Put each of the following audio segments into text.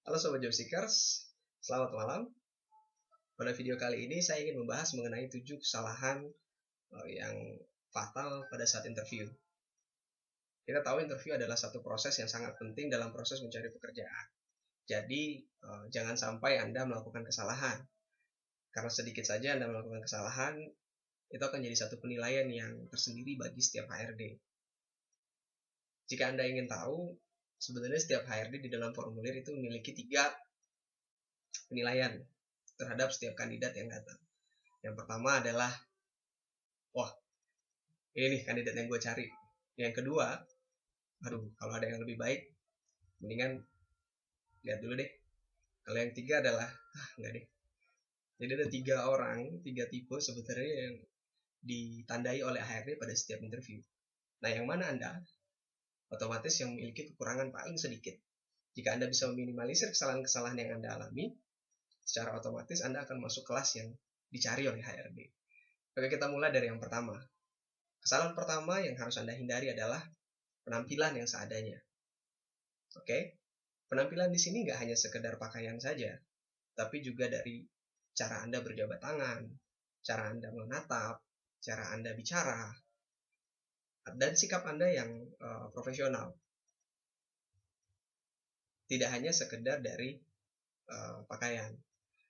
Halo Sobat Job Seekers, selamat malam. Pada video kali ini saya ingin membahas mengenai 7 kesalahan yang fatal pada saat interview. Kita tahu interview adalah satu proses yang sangat penting dalam proses mencari pekerjaan. Jadi jangan sampai Anda melakukan kesalahan. Karena sedikit saja Anda melakukan kesalahan, itu akan jadi satu penilaian yang tersendiri bagi setiap HRD. Jika Anda ingin tahu, sebenarnya setiap HRD di dalam formulir itu memiliki 3 penilaian terhadap setiap kandidat yang datang. Yang pertama adalah, wah, ini nih kandidat yang gue cari. Yang kedua, aduh, kalau ada yang lebih baik, mendingan lihat dulu deh. Kalau yang ketiga adalah, enggak deh. Jadi ada 3 orang, 3 tipe sebenarnya yang ditandai oleh HRD pada setiap interview. Nah, yang mana Anda? Otomatis yang memiliki kekurangan paling sedikit. Jika Anda bisa meminimalisir kesalahan-kesalahan yang Anda alami, secara otomatis Anda akan masuk kelas yang dicari oleh HRD. Oke, kita mulai dari yang pertama. Kesalahan pertama yang harus Anda hindari adalah penampilan yang seadanya. Oke, penampilan di sini nggak hanya sekedar pakaian saja, tapi juga dari cara Anda berjabat tangan, cara Anda menatap, cara Anda bicara, dan sikap Anda yang profesional. Tidak hanya sekedar dari pakaian.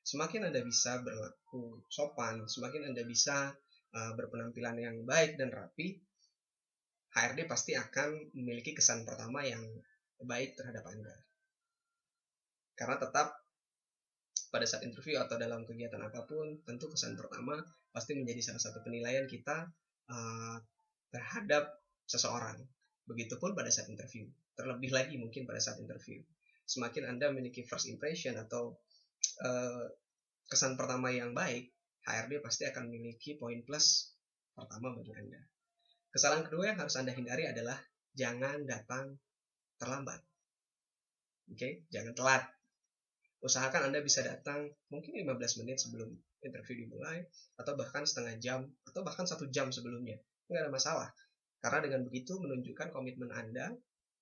Semakin Anda bisa berlaku sopan, semakin Anda bisa berpenampilan yang baik dan rapi, HRD pasti akan memiliki kesan pertama yang baik terhadap Anda. Karena tetap pada saat interview atau dalam kegiatan apapun, tentu kesan pertama pasti menjadi salah satu penilaian kita terhadap seseorang. Begitupun pada saat interview. Terlebih lagi mungkin pada saat interview. Semakin Anda memiliki first impression atau kesan pertama yang baik, HRD pasti akan memiliki poin plus pertama bagi Anda. Kesalahan kedua yang harus Anda hindari adalah jangan datang terlambat. Oke, jangan telat. Usahakan Anda bisa datang mungkin 15 menit sebelum interview dimulai, atau bahkan setengah jam, atau bahkan 1 jam sebelumnya. Nggak ada masalah. Karena dengan begitu menunjukkan komitmen Anda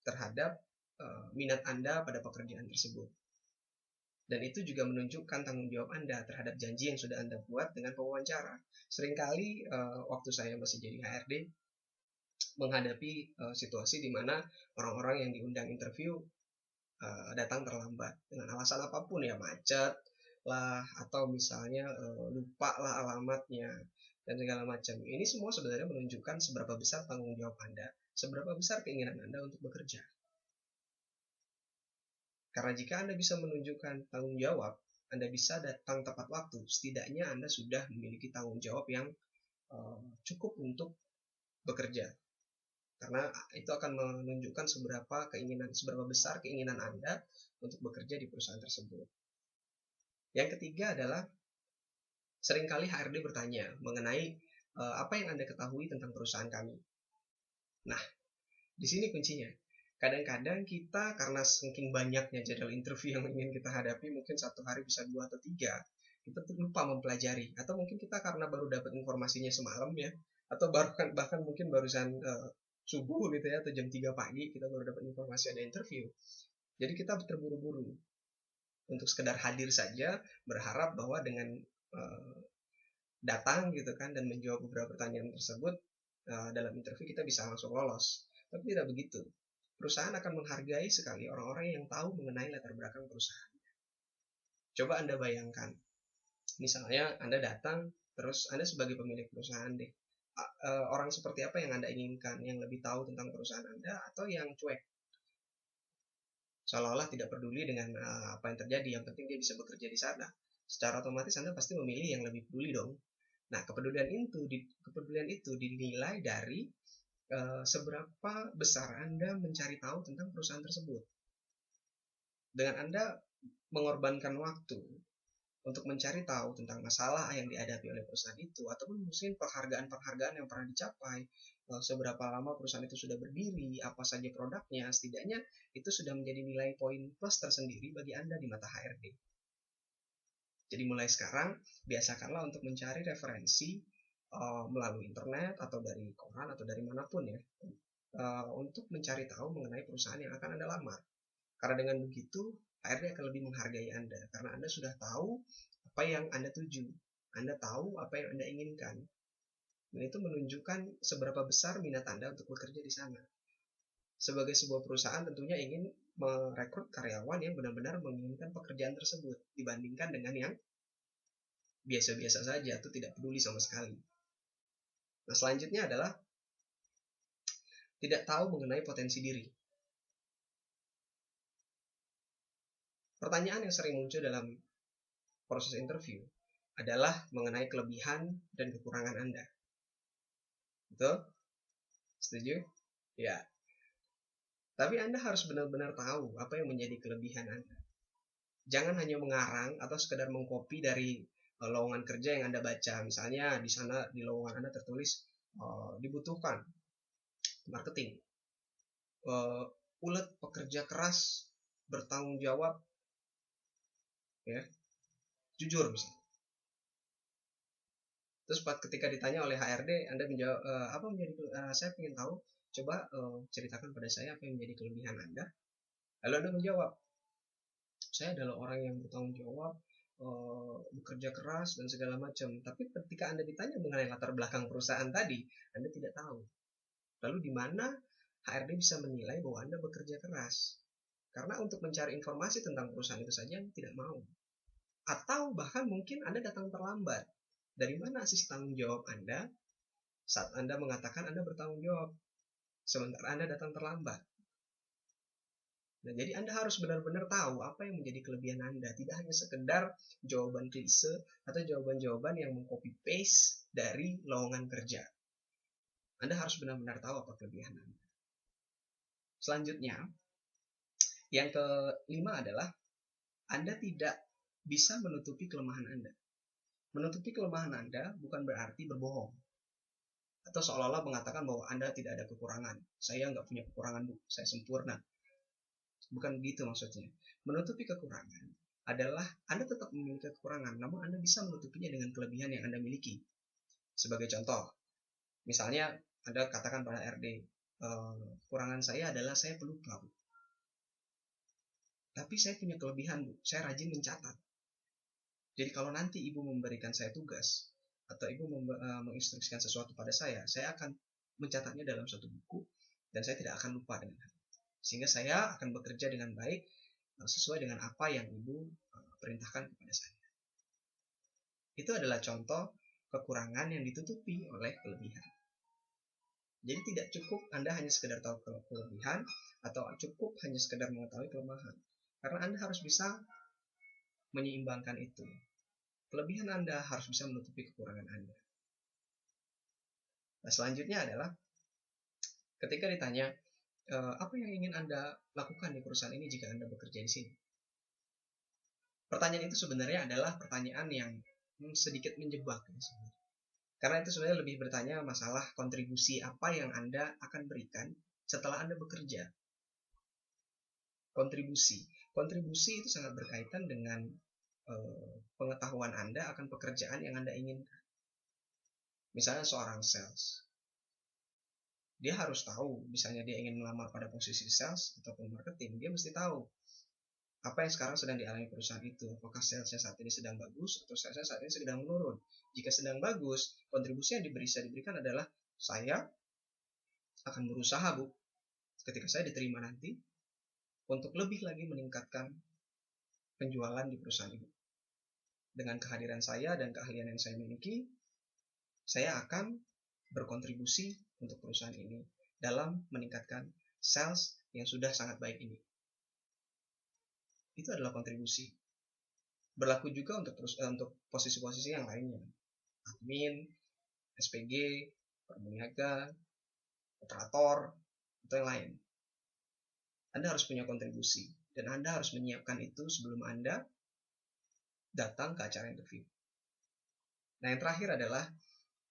terhadap minat Anda pada pekerjaan tersebut. Dan itu juga menunjukkan tanggung jawab Anda terhadap janji yang sudah Anda buat dengan pewawancara. Seringkali waktu saya masih jadi HRD, menghadapi situasi di mana orang-orang yang diundang interview datang terlambat dengan alasan apapun, ya macet lah, atau misalnya lupa lah alamatnya dan segala macam. Ini semua sebenarnya menunjukkan seberapa besar tanggung jawab Anda, seberapa besar keinginan Anda untuk bekerja. Karena jika Anda bisa menunjukkan tanggung jawab, Anda bisa datang tepat waktu, setidaknya Anda sudah memiliki tanggung jawab yang cukup untuk bekerja. Karena itu akan menunjukkan seberapa besar keinginan Anda untuk bekerja di perusahaan tersebut. Yang ketiga adalah seringkali HRD bertanya mengenai apa yang Anda ketahui tentang perusahaan kami. Nah, di sini kuncinya. Kadang-kadang kita karena saking banyaknya jadwal interview yang ingin kita hadapi, mungkin satu hari bisa 2 atau 3, kita lupa mempelajari. Atau mungkin kita karena baru dapat informasinya semalam ya, atau bahkan mungkin barusan subuh gitu ya, atau jam 3 pagi kita baru dapat informasi ada interview. Jadi kita terburu-buru untuk sekedar hadir saja, berharap bahwa dengan datang gitu kan dan menjawab beberapa pertanyaan tersebut dalam interview kita bisa langsung lolos. Tapi tidak begitu. Perusahaan akan menghargai sekali orang-orang yang tahu mengenai latar belakang perusahaan. Coba Anda bayangkan, misalnya Anda datang, terus Anda sebagai pemilik perusahaan deh, orang seperti apa yang Anda inginkan, yang lebih tahu tentang perusahaan Anda atau yang cuek, seolah-olah tidak peduli dengan apa yang terjadi, yang penting dia bisa bekerja di sana. Secara otomatis Anda pasti memilih yang lebih peduli dong. Nah, kepedulian itu dinilai dari seberapa besar Anda mencari tahu tentang perusahaan tersebut. Dengan Anda mengorbankan waktu untuk mencari tahu tentang masalah yang dihadapi oleh perusahaan itu, ataupun mungkin penghargaan-penghargaan yang pernah dicapai, seberapa lama perusahaan itu sudah berdiri, apa saja produknya, setidaknya itu sudah menjadi nilai poin plus tersendiri bagi Anda di mata HRD. Jadi mulai sekarang, biasakanlah untuk mencari referensi melalui internet atau dari koran atau dari manapun ya, untuk mencari tahu mengenai perusahaan yang akan Anda lamar. Karena dengan begitu HRD akan lebih menghargai Anda karena Anda sudah tahu apa yang Anda tuju, Anda tahu apa yang Anda inginkan. Dan itu menunjukkan seberapa besar minat Anda untuk bekerja di sana. Sebagai sebuah perusahaan tentunya ingin merekrut karyawan yang benar-benar menginginkan pekerjaan tersebut dibandingkan dengan yang biasa-biasa saja atau tidak peduli sama sekali. Nah, selanjutnya adalah tidak tahu mengenai potensi diri. Pertanyaan yang sering muncul dalam proses interview adalah mengenai kelebihan dan kekurangan Anda. Betul? Setuju? Ya. Tapi Anda harus benar-benar tahu apa yang menjadi kelebihan Anda. Jangan hanya mengarang atau sekedar mengcopy dari lowongan kerja yang Anda baca. Misalnya di sana di lowongan Anda tertulis dibutuhkan marketing, ulet, pekerja keras, bertanggung jawab, ya, jujur misalnya. Terus ketika ditanya oleh HRD, Anda menjawab apa menjadi saya ingin tahu, coba ceritakan pada saya apa yang menjadi kelebihan Anda. Lalu Anda menjawab, saya adalah orang yang bertanggung jawab, bekerja keras dan segala macam. Tapi ketika Anda ditanya mengenai latar belakang perusahaan tadi, Anda tidak tahu. Lalu di mana HRD bisa menilai bahwa Anda bekerja keras? Karena untuk mencari informasi tentang perusahaan itu saja Anda tidak mau. Atau bahkan mungkin Anda datang terlambat. Dari mana sisi tanggung jawab Anda saat Anda mengatakan Anda bertanggung jawab, sementara Anda datang terlambat? Nah, jadi Anda harus benar-benar tahu apa yang menjadi kelebihan Anda. Tidak hanya sekedar jawaban klise atau jawaban-jawaban yang meng-copy paste dari lowongan kerja. Anda harus benar-benar tahu apa kelebihan Anda. Selanjutnya, yang kelima adalah Anda tidak bisa menutupi kelemahan Anda. Menutupi kelemahan Anda bukan berarti berbohong atau seolah-olah mengatakan bahwa Anda tidak ada kekurangan. Saya nggak punya kekurangan, Bu. Saya sempurna. Bukan begitu maksudnya. Menutupi kekurangan adalah Anda tetap memiliki kekurangan, namun Anda bisa menutupinya dengan kelebihan yang Anda miliki. Sebagai contoh, misalnya Anda katakan pada RD, kekurangan saya adalah saya pelupa, Bu. Tapi saya punya kelebihan, Bu. Saya rajin mencatat. Jadi kalau nanti ibu memberikan saya tugas atau ibu menginstruksikan sesuatu pada saya akan mencatatnya dalam suatu buku dan saya tidak akan lupa dengan hal itu. Sehingga saya akan bekerja dengan baik sesuai dengan apa yang ibu perintahkan kepada saya. Itu adalah contoh kekurangan yang ditutupi oleh kelebihan. Jadi tidak cukup Anda hanya sekedar tahu kelebihan atau cukup hanya sekedar mengetahui kelemahan. Karena Anda harus bisa menyeimbangkan itu. Kelebihan Anda harus bisa menutupi kekurangan Anda. Nah, selanjutnya adalah ketika ditanya apa yang ingin Anda lakukan di perusahaan ini jika Anda bekerja di sini. Pertanyaan itu sebenarnya adalah pertanyaan yang sedikit menjebak. Karena itu sebenarnya lebih bertanya masalah kontribusi apa yang Anda akan berikan setelah Anda bekerja. Kontribusi itu sangat berkaitan dengan pengetahuan Anda akan pekerjaan yang Anda inginkan. Misalnya seorang sales, dia harus tahu, misalnya dia ingin melamar pada posisi sales ataupun marketing, dia mesti tahu apa yang sekarang sedang dialami perusahaan itu. Apakah salesnya saat ini sedang bagus atau salesnya saat ini sedang menurun. Jika sedang bagus, kontribusi yang bisa diberikan adalah saya akan berusaha, Bu, ketika saya diterima nanti untuk lebih lagi meningkatkan penjualan di perusahaan ini. Dengan kehadiran saya dan keahlian yang saya miliki, saya akan berkontribusi untuk perusahaan ini dalam meningkatkan sales yang sudah sangat baik ini. Itu adalah kontribusi. Berlaku juga untuk posisi-posisi yang lainnya. Admin, SPG, perniaga, operator, atau yang lain. Anda harus punya kontribusi. Dan Anda harus menyiapkan itu sebelum Anda datang ke acara interview. Nah, yang terakhir adalah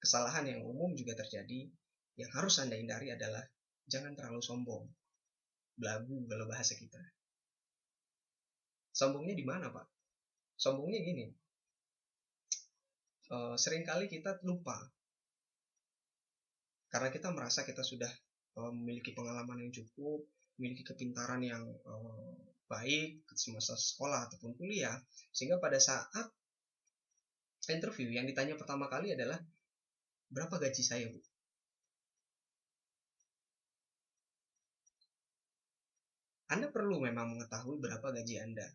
kesalahan yang umum juga terjadi, yang harus Anda hindari adalah jangan terlalu sombong. Belagu kalau bahasa kita. Sombongnya di mana, Pak? Sombongnya gini. Seringkali kita lupa. Karena kita merasa kita sudah memiliki pengalaman yang cukup, memiliki kepintaran yang baik semasa sekolah ataupun kuliah, sehingga pada saat interview yang ditanya pertama kali adalah berapa gaji saya, Bu? Anda perlu memang mengetahui berapa gaji Anda,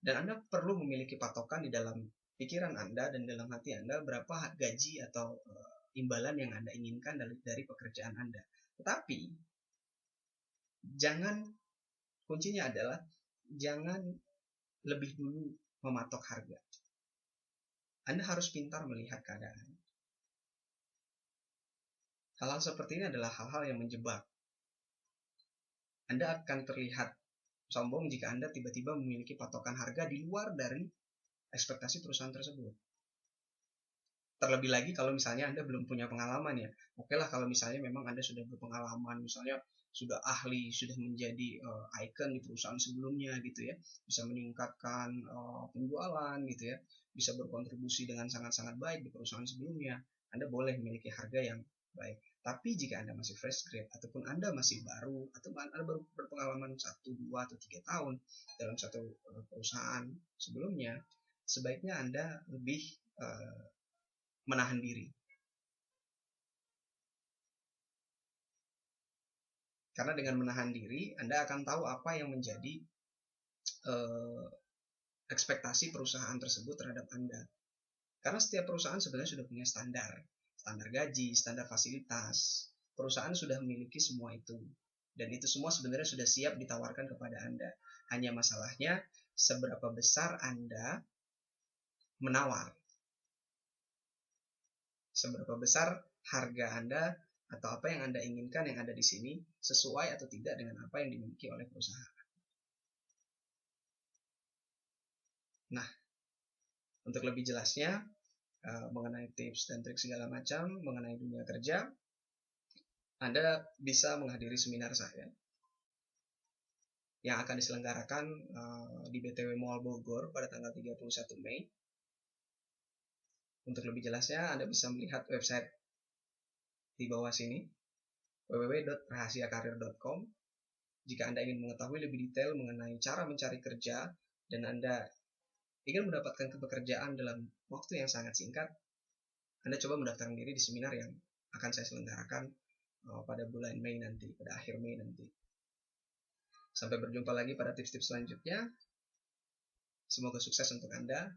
dan Anda perlu memiliki patokan di dalam pikiran Anda dan dalam hati Anda berapa gaji atau imbalan yang Anda inginkan dari pekerjaan Anda. Tetapi kuncinya adalah jangan lebih dulu mematok harga. Anda harus pintar melihat keadaan. Hal-hal seperti ini adalah hal-hal yang menjebak. Anda akan terlihat sombong jika Anda tiba-tiba memiliki patokan harga di luar dari ekspektasi perusahaan tersebut. Terlebih lagi kalau misalnya Anda belum punya pengalaman ya. Oke lah kalau misalnya memang Anda sudah berpengalaman, misalnya sudah ahli, sudah menjadi icon di perusahaan sebelumnya gitu ya, bisa meningkatkan penjualan gitu ya, bisa berkontribusi dengan sangat-sangat baik di perusahaan sebelumnya, Anda boleh memiliki harga yang baik. Tapi jika Anda masih fresh grade ataupun Anda masih baru atau Anda baru berpengalaman 1, 2, atau 3 tahun dalam satu perusahaan sebelumnya, sebaiknya Anda lebih menahan diri. Karena dengan menahan diri, Anda akan tahu apa yang menjadi ekspektasi perusahaan tersebut terhadap Anda. Karena setiap perusahaan sebenarnya sudah punya standar gaji, standar fasilitas. Perusahaan sudah memiliki semua itu. Dan itu semua sebenarnya sudah siap ditawarkan kepada Anda. Hanya masalahnya, seberapa besar Anda menawar. Seberapa besar harga Anda atau apa yang Anda inginkan yang ada di sini sesuai atau tidak dengan apa yang dimiliki oleh perusahaan. Nah, untuk lebih jelasnya mengenai tips dan trik segala macam mengenai dunia kerja, Anda bisa menghadiri seminar saya yang akan diselenggarakan di BTW Mall Bogor pada tanggal 31 Mei. Untuk lebih jelasnya, Anda bisa melihat website di bawah sini, www.rahasiakarir.com. Jika Anda ingin mengetahui lebih detail mengenai cara mencari kerja dan Anda ingin mendapatkan pekerjaan dalam waktu yang sangat singkat, Anda coba mendaftarkan diri di seminar yang akan saya selenggarakan pada bulan Mei nanti, pada akhir Mei nanti. Sampai berjumpa lagi pada tips-tips selanjutnya. Semoga sukses untuk Anda.